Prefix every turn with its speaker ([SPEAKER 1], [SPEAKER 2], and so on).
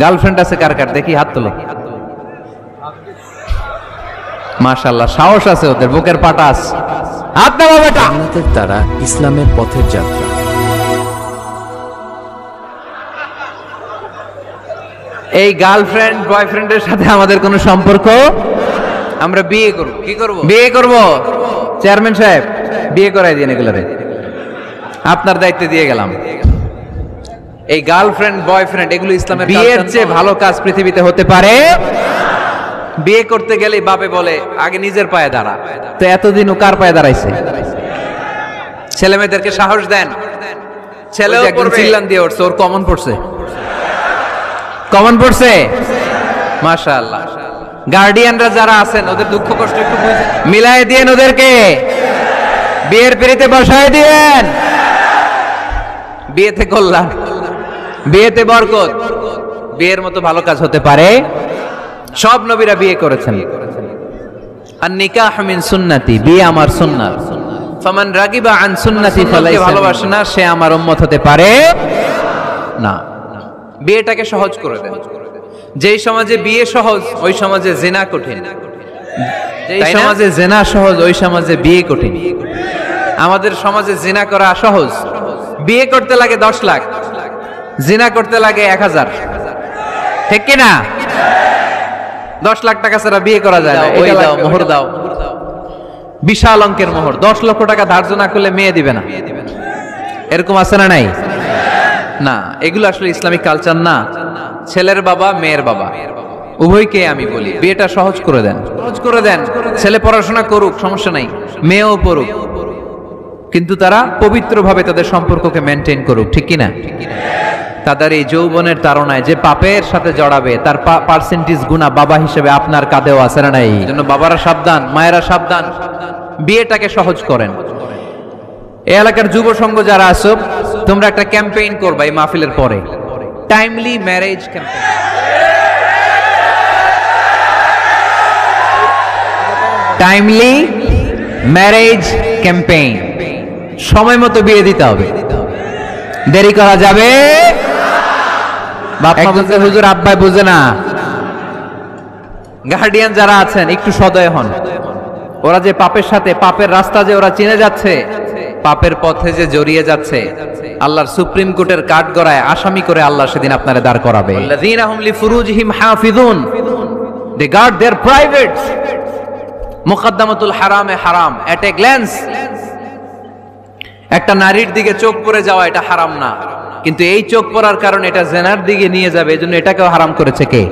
[SPEAKER 1] Girlfriend আছে কার কার দেখি হাত তোলো। মাশাআল্লাহ, সাহস আছে ওদের, বুকের পাটা আছে। হাত নামা বেটা।
[SPEAKER 2] জান্নাতের তারা ইসলামের পথের যাত্রা।
[SPEAKER 1] এই গার্লফ্রেন্ড বয়ফ্রেন্ডের সাথে আমাদের কোনো সম্পর্ক, আমরা বিয়ে করব। কি করব? বিয়ে করব। চেয়ারম্যান সাহেব বিয়ে করাই দিন এগুলারে, আপনার দায়িত্বে দিয়ে গেলাম। এই গার্লফ্রেন্ড বয়ফ্রেন্ড এগুলো ইসলামের বিয়ের চেয়ে ভালো কাজ পৃথিবীতে হতে পারে। বিয়ে করতে গেলে বাপে বলে আগে নিজের পায়ে দাঁড়া, তো এতদিন ও কার পায়ে দাঁড়াইছে? ছেলে মেয়েদেরকে সাহস দেন। ছেলেও একদম চিল্লান দিয়ে উঠছে, ওর কমন পড়ছে, কমন পড়ছে। মাশাআল্লাহ। গার্ডিয়ানরা যারা আছেন ওদের দুঃখ কষ্ট একটু মিলাই দিয়েন, ওদেরকে বিয়ের পিড়িতে বসায় দিয়েন। বিয়েতে কল্যাণ, বিয়েতে বরকত। বিয়ের মতো ভালো কাজ হতে পারে? সব নবীরা বিয়ে করেছেন। আর নিকাহ মিন সুন্নতি, বিয়ে আমার সুন্নাত। ফামান রাগিবা আন সুন্নতি ফালাইসা, ভালোবাসে না সে আমার উম্মত হতে পারে না। বিয়েটাকে সহজ করে দেন। যেই সমাজে বিয়ে সহজ ওই সমাজে জিনা কঠিন, যেই সমাজে জিনা সহজ ওই সমাজে বিয়ে কঠিন। আমাদের সমাজে জিনা করা সহজ, বিয়ে করতে লাগে 10 লাখ, জিনা করতে লাগে 1000। ঠিক কি না? 10 লাখ টাকা ছাড়া বিয়ে করা যায় না। ওই দাও, মোহর দাও, বিশাল অঙ্কের মোহর। 10 লক্ষ টাকা ধার্য না করলে মেয়ে দিবে না, এরকম আছে না? নাই না, এগুলো আসলে ইসলামিক কালচার না। ছেলের বাবা মেয়ের বাবা উভয়কে আমি বলি বিয়েটা সহজ করে দেন, সহজ করে দেন। ছেলে পড়াশোনা করুক, সমস্যা নাই, মেয়েও পড়ুক, কিন্তু তারা পবিত্রভাবে তাদের সম্পর্ককে মেনটেন করুক। ঠিক কিনা? তাদের এই যৌবনের তাড়নায় যে পাপের সাথে জড়াবে তার পার্সেন্টেজ গুণা বাবা হিসেবে আপনার কাঁধেও আছে না? নাই। এই জন্য বাবারা সাবধান, মায়েরা সাবধান, বিয়েটাকে সহজ করেন। এই এলাকার যুব সংঘ যারা আছো, তোমরা একটা ক্যাম্পেইন করবা এই মাহফিলের পরে, timely marriage campaign. Timely marriage campaign. সময় মতো বিয়ে দিতে হবে, দেরি করা যাবে। বাপ মা বলছে হুজুর আব্বাই বুঝে না। গার্ডিয়ান যারা আছেন একটু সদয় হন। ওরা যে পাপের সাথে, পাপের রাস্তা যে ওরা চিনে যাচ্ছে, পাপের পথে যে জড়িয়ে যাচ্ছে, আল্লাহর সুপ্রিম কোর্টের কাঠগড়ায় আসামি করে আল্লাহ সেদিন আপনারে দাঁড় করাবে। আল্লাযীনা হুম লিফুরুজিহিম হাফিজুন, দে গার্ড देयर প্রাইভেটস। মুকদ্দামাতুল হারামে হারাম। এট এ গ্ল্যান্স একটা নারীর দিকে চোখ পড়ে যাওয়া এটা হারাম না, কিন্তু এই চোখ পড়ার কারণে এটা জেনার দিকে নিয়ে যাবে, এজন্য এটাকেও হারাম করেছে কে?